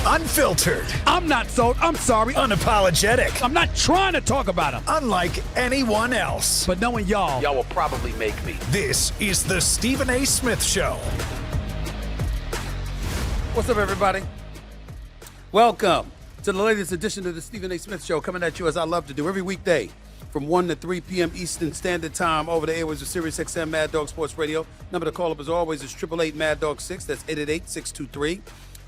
Unfiltered. I'm not sold. I'm sorry. Unapologetic. I'm not trying to talk about him. Unlike anyone else. But knowing y'all will probably make me. This is the Stephen A. Smith Show. What's up, everybody? Welcome to the latest edition of the Stephen A. Smith Show, coming at you as I love to do every weekday from 1 to 3 p.m. Eastern Standard Time over the airwaves of SiriusXM Mad Dog Sports Radio. Number to call up as always is 888-MAD-DOG-6. That's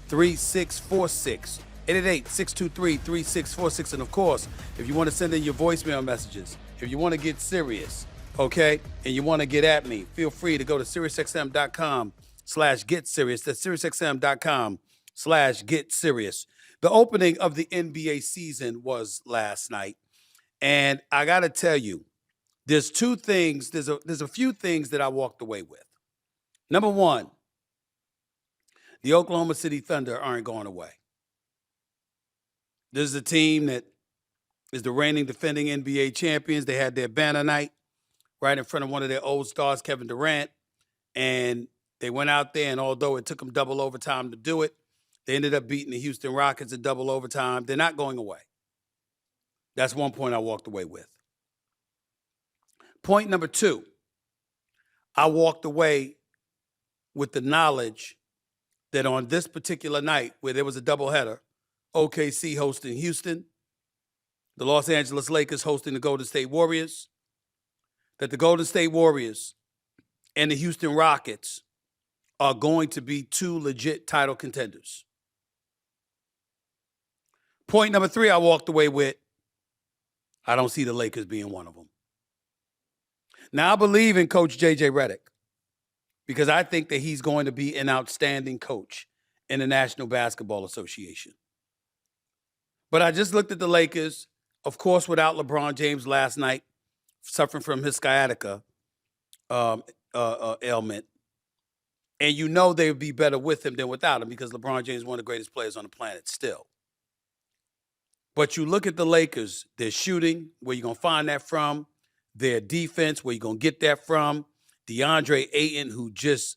888-623-3646. 888-623-3646. And of course, if you want to send in your voicemail messages, if you want to get serious, okay, and you want to get at me, feel free to go to SiriusXM.com/GetSerious. That's SiriusXM.com/GetSerious. The opening of the NBA season was last night. And I got to tell you, there's two things, there's a few things that I walked away with. Number one, the Oklahoma City Thunder aren't going away. This is a team that is the reigning defending NBA champions. They had their banner night right in front of one of their old stars, Kevin Durant. And they went out there, and although it took them double overtime to do it, they ended up beating the Houston Rockets in double overtime. They're not going away. That's one point I walked away with. Point number two, I walked away with the knowledge that on this particular night where there was a doubleheader, OKC hosting Houston, the Los Angeles Lakers hosting the Golden State Warriors, that the Golden State Warriors and the Houston Rockets are going to be two legit title contenders. Point number three I walked away with, I don't see the Lakers being one of them. Now, I believe in Coach J.J. Redick because I think that he's going to be an outstanding coach in the National Basketball Association. But I just looked at the Lakers, of course, without LeBron James last night, suffering from his sciatica ailment. And you know they would be better with him than without him because LeBron James is one of the greatest players on the planet still. But you look at the Lakers, their shooting, where you going to find that from, their defense, where you going to get that from, DeAndre Ayton, who just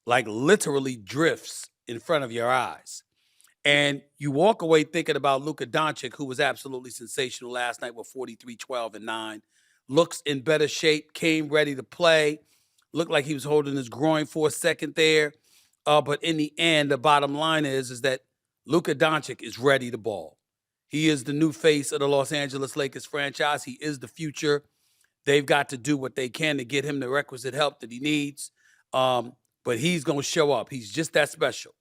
like literally drifts in front of your eyes. And you walk away thinking about Luka Doncic, who was absolutely sensational last night with 43, 12, and 9. Looks in better shape, came ready to play. Looked like he was holding his groin for a second there. But in the end, the bottom line is that Luka Doncic is ready to ball. He is the new face of the Los Angeles Lakers franchise. He is the future. They've got to do what they can to get him the requisite help that he needs. But he's going to show up. He's just that special.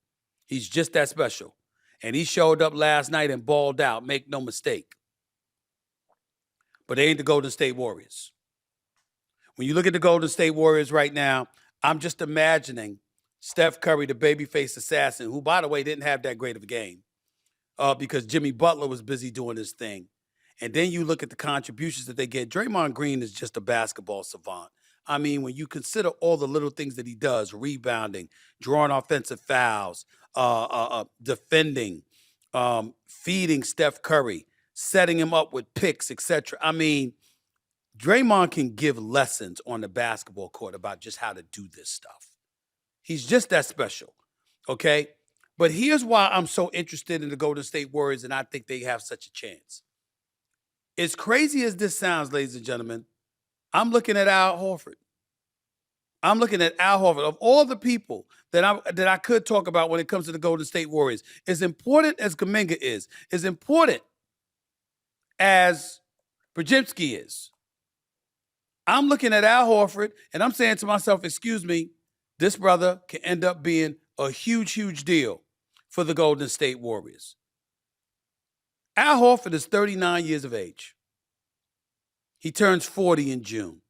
He's just that special. And he showed up last night and balled out. Make no mistake. But they ain't the Golden State Warriors. When you look at the Golden State Warriors right now, I'm just imagining Steph Curry, the babyface assassin, who, by the way, didn't have that great of a game because Jimmy Butler was busy doing his thing. And then you look at the contributions that they get. Draymond Green is just a basketball savant. I mean, when you consider all the little things that he does, rebounding, drawing offensive fouls, defending, feeding Steph Curry, setting him up with picks, etc. I mean, Draymond can give lessons on the basketball court about just how to do this stuff. He's just that special, okay? But here's why I'm so interested in the Golden State Warriors, and I think they have such a chance. As crazy as this sounds, ladies and gentlemen, I'm looking at Al Horford. I'm looking at Al Horford. Of all the people that I could talk about when it comes to the Golden State Warriors, as important as Kuminga is, as important as Podziemski is, I'm looking at Al Horford, and I'm saying to myself, excuse me, this brother can end up being a huge, huge deal for the Golden State Warriors. Al Horford is 39 years of age. He turns 40 in June.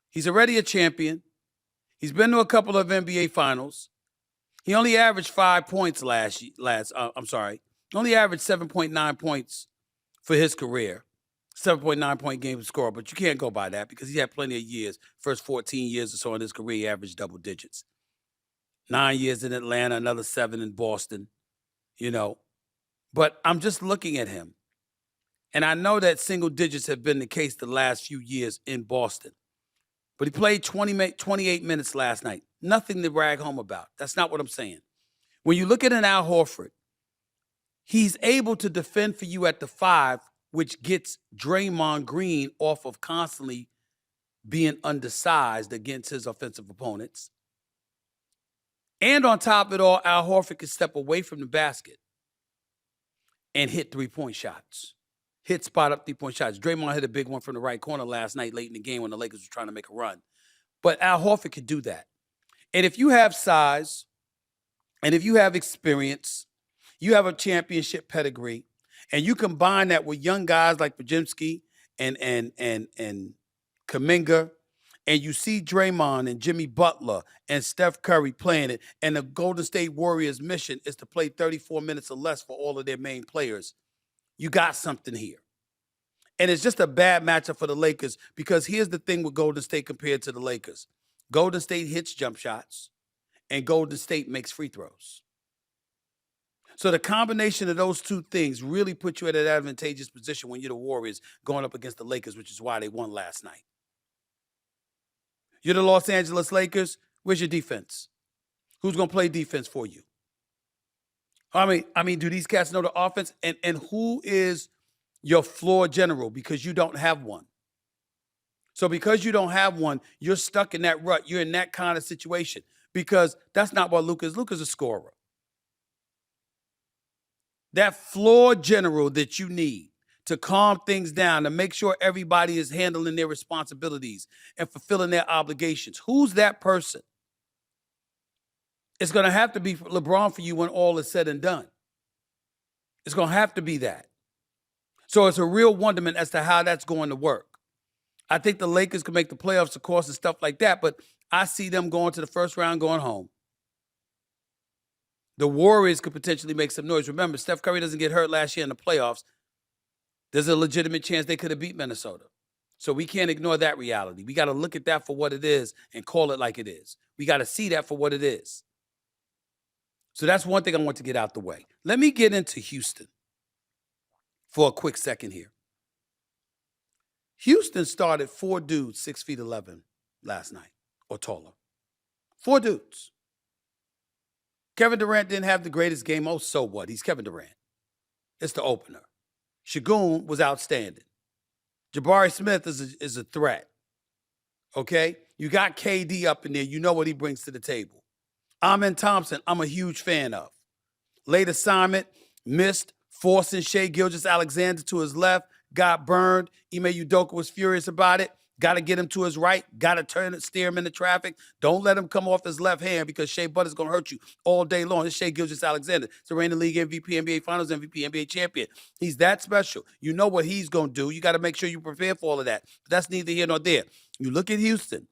He's already a champion. He's been to a couple of NBA finals. He only averaged 5 points He only averaged 7.9 points for his career. 7.9 point game score, but you can't go by that because he had plenty of years. First 14 years or so in his career, he averaged double digits. 9 years in Atlanta, another 7 in Boston, But I'm just looking at him. And I know that single digits have been the case the last few years in Boston. But he played 28 minutes last night. Nothing to brag home about. That's not what I'm saying. When you look at an Al Horford, He's able to defend for you at the 5, which gets Draymond Green off of constantly being undersized against his offensive opponents. And on top of it all, Al Horford can step away from the basket and hit 3-point shots. Hit spot up 3-point shots. Draymond hit a big one from the right corner last night late in the game when the Lakers were trying to make a run. But Al Horford could do that. And if you have size, and if you have experience, you have a championship pedigree, and you combine that with young guys like Podziemski and Kuminga, and you see Draymond and Jimmy Butler and Steph Curry playing it, and the Golden State Warriors' mission is to play 34 minutes or less for all of their main players, you got something here. And it's just a bad matchup for the Lakers because here's the thing with Golden State compared to the Lakers. Golden State hits jump shots, and Golden State makes free throws. So the combination of those two things really put you at an advantageous position when you're the Warriors going up against the Lakers, which is why they won last night. You're the Los Angeles Lakers. Where's your defense? Who's going to play defense for you? I mean, do these cats know the offense? And who is your floor general? Because you don't have one. So because you don't have one, you're stuck in that rut. You're in that kind of situation because that's not what Luka is. Luka's a scorer. That floor general that you need to calm things down, to make sure everybody is handling their responsibilities and fulfilling their obligations. Who's that person? It's going to have to be LeBron for you when all is said and done. It's going to have to be that. So it's a real wonderment as to how that's going to work. I think the Lakers can make the playoffs, of course, and stuff like that, but I see them going to the first round, going home. The Warriors could potentially make some noise. Remember, Steph Curry doesn't get hurt last year in the playoffs. There's a legitimate chance they could have beat Minnesota. So we can't ignore that reality. We got to look at that for what it is and call it like it is. We got to see that for what it is. So that's one thing I want to get out the way. Let me get into Houston for a quick second here. Houston started 4 dudes, 6'11" last night, or taller. 4 dudes. Kevin Durant didn't have the greatest game. Oh, so what? He's Kevin Durant. It's the opener. Şengün was outstanding. Jabari Smith is a threat. Okay? You got KD up in there. You know what he brings to the table. Amen Thompson, I'm a huge fan of. Late assignment, missed, forcing Shai Gilgeous-Alexander to his left, got burned. Ime Udoka was furious about it. Got to get him to his right. Got to steer him into traffic. Don't let him come off his left hand because Shea Butler's going to hurt you all day long. It's Shai Gilgeous-Alexander. It's the reigning league MVP, NBA Finals MVP, NBA champion. He's that special. You know what he's going to do. You got to make sure you prepare for all of that. But that's neither here nor there. You look at Houston,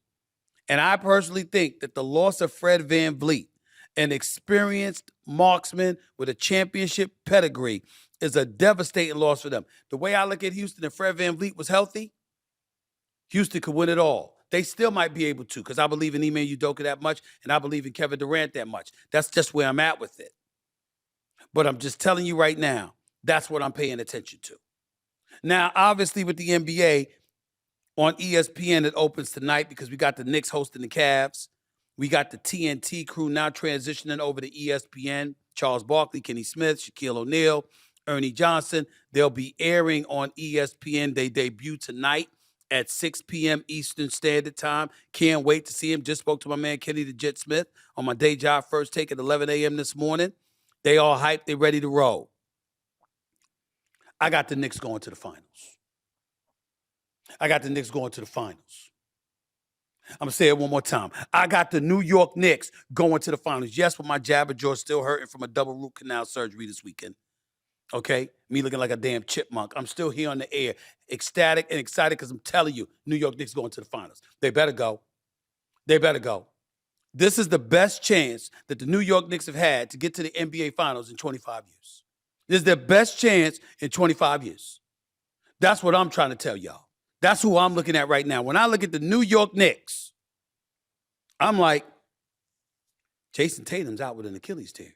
and I personally think that the loss of Fred VanVleet, an experienced marksman with a championship pedigree, is a devastating loss for them. The way I look at Houston, if Fred VanVleet was healthy, Houston could win it all. They still might be able to because I believe in Ime Udoka that much and I believe in Kevin Durant that much. That's just where I'm at with it. But I'm just telling you right now, that's what I'm paying attention to. Now, obviously with the NBA on ESPN, it opens tonight because we got the Knicks hosting the Cavs. We got the TNT crew now transitioning over to ESPN. Charles Barkley, Kenny Smith, Shaquille O'Neal, Ernie Johnson. They'll be airing on ESPN. They debut tonight at 6 p.m. Eastern Standard Time. Can't wait to see him. Just spoke to my man Kenny the Jet Smith on my day job first take at 11 a.m. this morning. They all hyped. They ready to roll. I got the Knicks going to the finals. I'm going to say it one more time. I got the New York Knicks going to the finals. Yes, with my jabber jaw still hurting from a double root canal surgery this weekend. Okay? Me looking like a damn chipmunk. I'm still here on the air, ecstatic and excited because I'm telling you, New York Knicks going to the finals. They better go. This is the best chance that the New York Knicks have had to get to the NBA Finals in 25 years. This is their best chance in 25 years. That's what I'm trying to tell y'all. That's who I'm looking at right now. When I look at the New York Knicks, I'm like, Jason Tatum's out with an Achilles tear.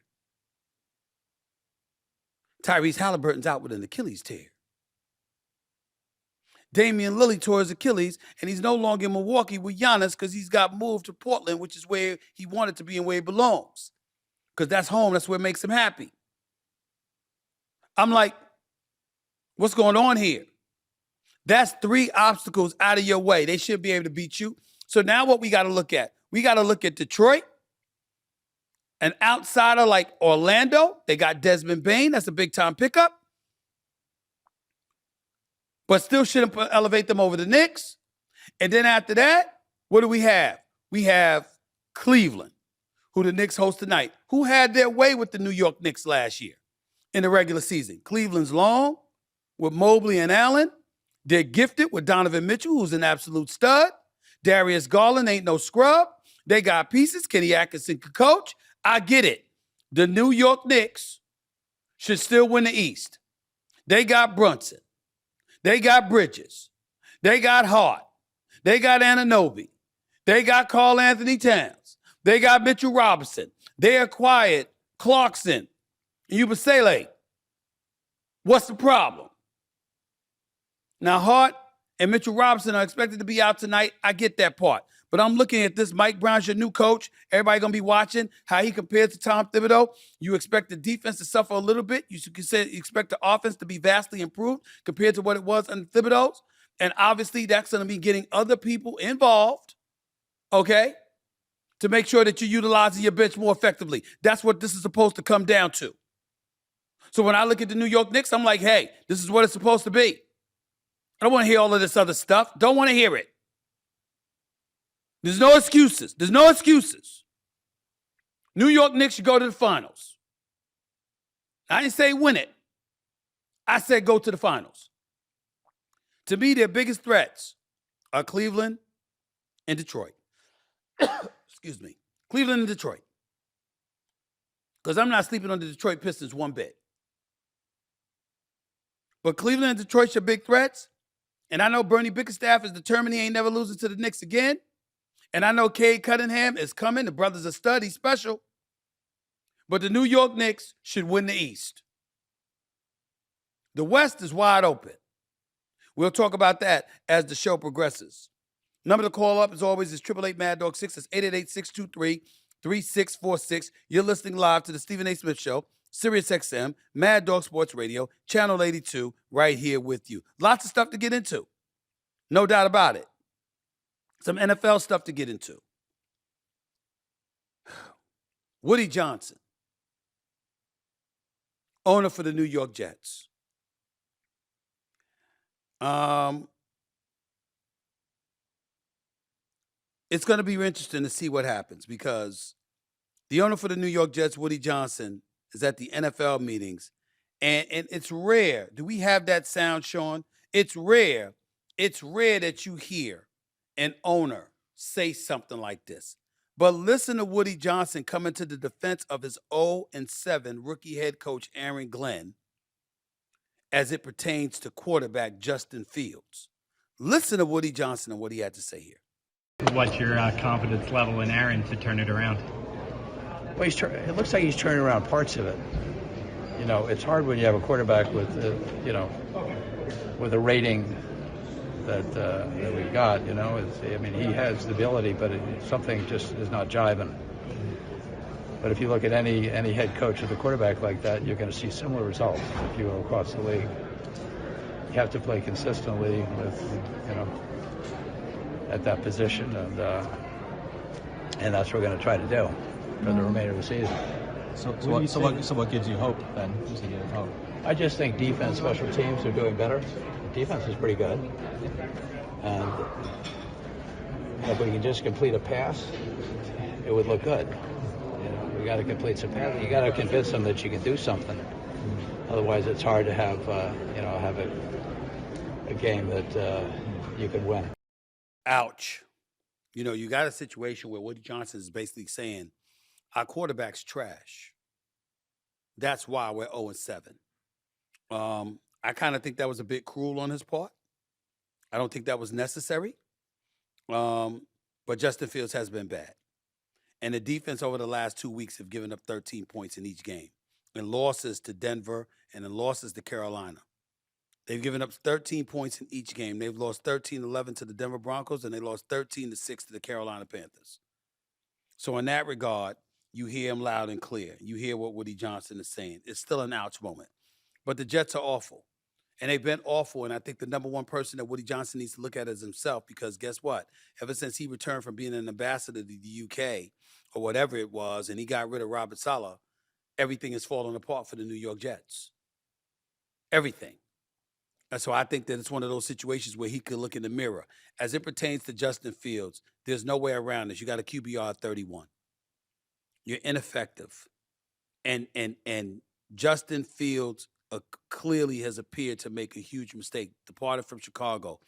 Tyrese Halliburton's out with an Achilles tear. Damian Lillard tore his Achilles, and he's no longer in Milwaukee with Giannis because he's got moved to Portland, which is where he wanted to be and where he belongs. Because that's home. That's where it makes him happy. I'm like, what's going on here? That's 3 obstacles out of your way. They should be able to beat you. So now what we got to look at? We got to look at Detroit, an outsider like Orlando. They got Desmond Bain. That's a big-time pickup. But still shouldn't elevate them over the Knicks. And then after that, what do we have? We have Cleveland, who the Knicks host tonight, who had their way with the New York Knicks last year in the regular season. Cleveland's long with Mobley and Allen. They're gifted with Donovan Mitchell, who's an absolute stud. Darius Garland ain't no scrub. They got pieces. Kenny Atkinson could coach. I get it. The New York Knicks should still win the East. They got Brunson. They got Bridges. They got Hart. They got Anunoby. They got Karl Anthony Towns. They got Mitchell Robinson. They acquired Clarkson and Yabusele. What's the problem? Now, Hart and Mitchell Robinson are expected to be out tonight. I get that part. But I'm looking at this. Mike Brown's your new coach. Everybody going to be watching how he compares to Tom Thibodeau. You expect the defense to suffer a little bit. You expect the offense to be vastly improved compared to what it was under Thibodeau's. And obviously, that's going to be getting other people involved, okay, to make sure that you're utilizing your bench more effectively. That's what this is supposed to come down to. So when I look at the New York Knicks, I'm like, hey, this is what it's supposed to be. I don't want to hear all of this other stuff. Don't want to hear it. There's no excuses. There's no excuses. New York Knicks should go to the finals. I didn't say win it. I said go to the finals. To me, their biggest threats are Cleveland and Detroit. Excuse me. Cleveland and Detroit. Because I'm not sleeping on the Detroit Pistons one bit. But Cleveland and Detroit's your big threats. And I know Bernie Bickerstaff is determined he ain't never losing to the Knicks again. And I know Cade Cunningham is coming. The brother's a stud. He's special. But the New York Knicks should win the East. The West is wide open. We'll talk about that as the show progresses. Number to call up, as always, is 888-MAD-DOG-6. That's 888-623-3646. You're listening live to the Stephen A. Smith Show, Sirius XM, Mad Dog Sports Radio, Channel 82, right here with you. Lots of stuff to get into. No doubt about it. Some NFL stuff to get into. Woody Johnson, owner for the New York Jets. It's going to be interesting to see what happens because the owner for the New York Jets, Woody Johnson, is at the NFL meetings. And it's rare. Do we have that sound, Sean? It's rare. It's rare that you hear an owner say something like this. But listen to Woody Johnson coming to the defense of his 0-7 rookie head coach, Aaron Glenn, as it pertains to quarterback Justin Fields. Listen to Woody Johnson and what he had to say here. What's your confidence level in Aaron to turn it around? Well, it looks like he's turning around parts of it. You know, it's hard when you have a quarterback with, with a rating that we got. You know, he has the ability, but something just is not jiving. But if you look at any head coach with a quarterback like that, you're going to see similar results if you go across the league. You have to play consistently with, at that position, and that's what we're going to try to do for the remainder of the season. So what gives you hope then? Just to give hope. I just think defense, special teams are doing better. Defense is pretty good, and if we can just complete a pass, it would look good. We got to complete some passes. You got to convince them that you can do something. Otherwise, it's hard to have have a game that you can win. Ouch. You got a situation where Woody Johnson is basically saying, our quarterback's trash. That's why we're 0-7. I kind of think that was a bit cruel on his part. I don't think that was necessary. But Justin Fields has been bad. And the defense over the last 2 weeks have given up 13 points in each game. And losses to Denver and then losses to Carolina. They've given up 13 points in each game. They've lost 13-11 to the Denver Broncos, and they lost 13-6 to the Carolina Panthers. So in that regard, you hear him loud and clear. You hear what Woody Johnson is saying. It's still an ouch moment. But the Jets are awful. And they've been awful. And I think the number one person that Woody Johnson needs to look at is himself, because guess what? Ever since he returned from being an ambassador to the UK or whatever it was, and he got rid of Robert Saleh, everything is falling apart for the New York Jets. Everything. And so I think that it's one of those situations where he could look in the mirror. As it pertains to Justin Fields, there's no way around this. You got a QBR of 31. You're ineffective. And Justin Fields clearly has appeared to make a huge mistake. Departed from Chicago,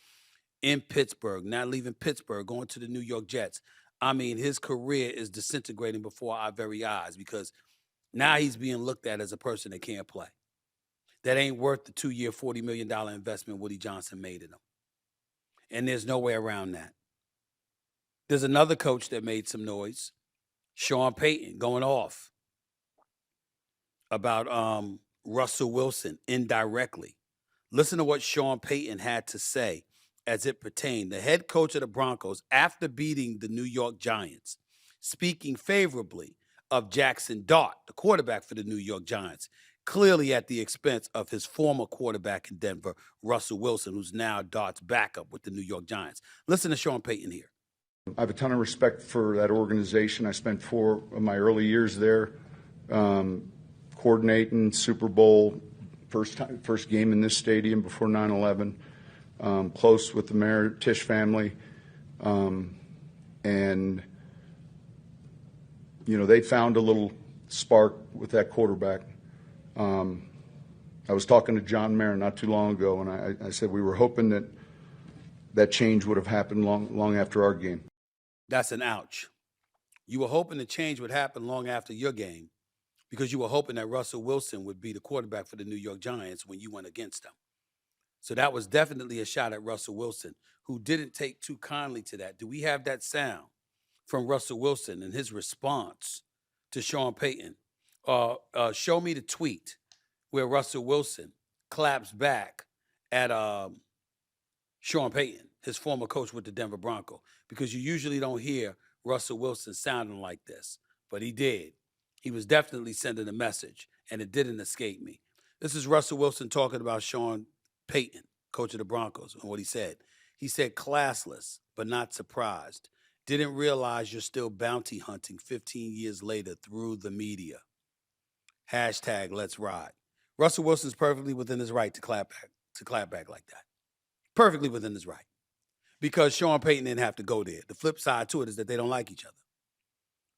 in Pittsburgh, not leaving Pittsburgh, going to the New York Jets. I mean, his career is disintegrating before our very eyes, because now he's being looked at as a person that can't play. That ain't worth the 2-year, $40 million investment Woody Johnson made in him. And there's no way around that. There's another coach that made some noise, Sean Payton, going off about Russell Wilson indirectly. Listen to what Sean Payton had to say as it pertained. The head coach of the Broncos, after beating the New York Giants, speaking favorably of Jackson Dart, the quarterback for the New York Giants, clearly at the expense of his former quarterback in Denver, Russell Wilson, who's now Dart's backup with the New York Giants. Listen to Sean Payton here. I have a ton of respect for that organization. I spent 4 of my early years there coordinating Super Bowl, first game in this stadium before 9/11, close with the mayor, Tisch family. And, you know, they found a little spark with that quarterback. I was talking to John Mayer not too long ago, and I said we were hoping that that change would have happened long after our game. That's an ouch. You were hoping the change would happen long after your game, because you were hoping that Russell Wilson would be the quarterback for the New York Giants when you went against them. So that was definitely a shot at Russell Wilson, who didn't take too kindly to that. Do we have that sound from Russell Wilson and his response to Sean Payton? Show me the tweet where Russell Wilson claps back at Sean Payton, his former coach with the Denver Broncos, because you usually don't hear Russell Wilson sounding like this, but he did. He was definitely sending a message, and it didn't escape me. This is Russell Wilson talking about Sean Payton, coach of the Broncos, and what he said. He said, classless, but not surprised. Didn't realize you're still bounty hunting 15 years later through the media. Hashtag let's ride. Russell Wilson's perfectly within his right to clap back like that. Perfectly within his right. Because Sean Payton didn't have to go there. The flip side to it is that they don't like each other.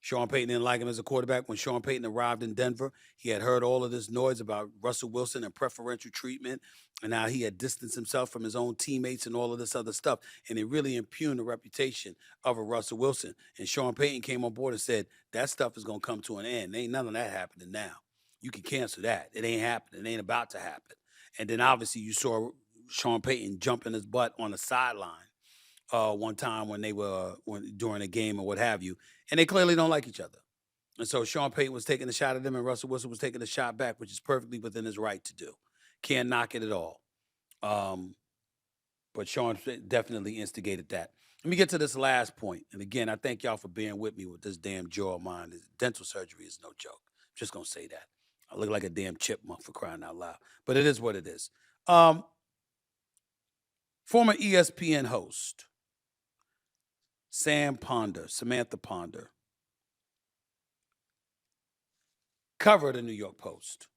Sean Payton didn't like him as a quarterback. When Sean Payton arrived in Denver, he had heard all of this noise about Russell Wilson and preferential treatment, and now he had distanced himself from his own teammates and all of this other stuff, and it really impugned the reputation of a Russell Wilson. And Sean Payton came on board and said, that stuff is going to come to an end. Ain't none of that happening now. You can cancel that. It ain't happening. It ain't about to happen. And then obviously you saw Sean Payton jumping his butt on the sideline one time when they were during a game or what have you, and they clearly don't like each other. And so Sean Payton was taking a shot at them, and Russell Wilson was taking a shot back, which is perfectly within his right to do. Can't knock it at all. But Sean definitely instigated that. Let me get to this last point. And again, I thank y'all for being with me with this damn jaw of mine. Dental surgery is no joke. I'm just going to say that. I look like a damn chipmunk, for crying out loud. But it is what it is. Former ESPN host, Samantha Ponder, covered the New York Post,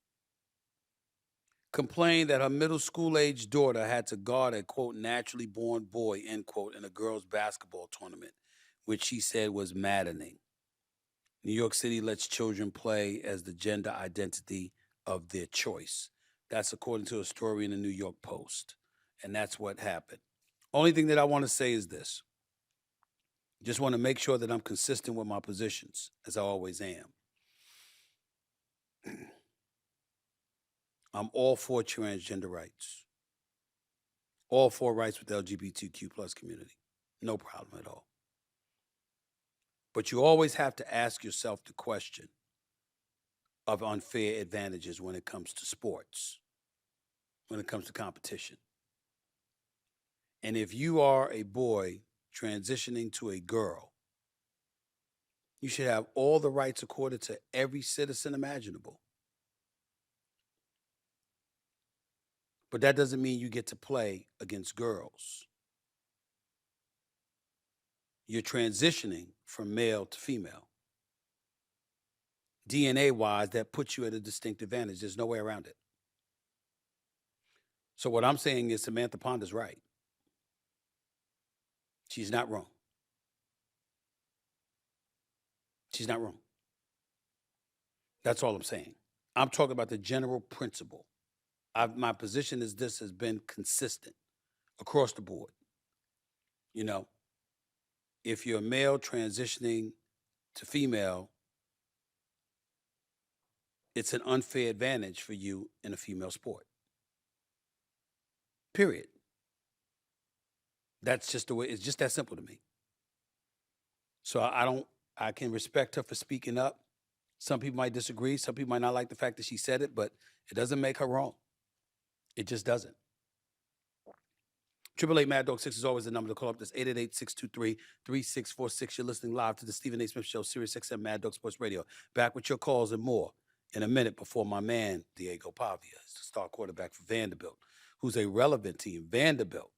complained that her middle school-age daughter had to guard a, quote, naturally born boy, end quote, in a girls' basketball tournament, which she said was maddening. New York City lets children play as the gender identity of their choice. That's according to a story in the New York Post. And that's what happened. Only thing that I want to say is this. Just want to make sure that I'm consistent with my positions, as I always am. I'm all for transgender rights. All for rights with the LGBTQ plus community. No problem at all. But you always have to ask yourself the question of unfair advantages when it comes to sports, when it comes to competition. And if you are a boy transitioning to a girl, you should have all the rights accorded to every citizen imaginable. But that doesn't mean you get to play against girls. You're transitioning from male to female. DNA-wise, that puts you at a distinct advantage. There's no way around it. So what I'm saying is Samantha Ponder's right. She's not wrong. She's not wrong. That's all I'm saying. I'm talking about the general principle. My position is this has been consistent across the board. You know, if you're a male transitioning to female, it's an unfair advantage for you in a female sport. Period. That's just the way, it's just that simple to me. So I can respect her for speaking up. Some people might disagree. Some people might not like the fact that she said it, but it doesn't make her wrong. It just doesn't. 888 Mad Dog 6 is always the number to call up. That's 888-623-3646. You're listening live to the Stephen A. Smith Show, Sirius XM Mad Dog Sports Radio. Back with your calls and more in a minute before my man, Diego Pavia, is the star quarterback for Vanderbilt, who's a relevant team. Vanderbilt,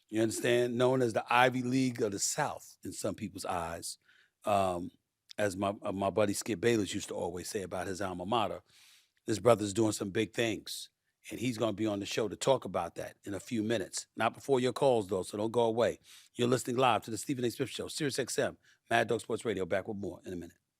you understand, known as the Ivy League of the South in some people's eyes, as my buddy Skip Bayless used to always say about his alma mater. This brother's doing some big things, and he's going to be on the show to talk about that in a few minutes. Not before your calls, though, so don't go away. You're listening live to the Stephen A. Smith Show, Sirius XM, Mad Dog Sports Radio. Back with more in a minute.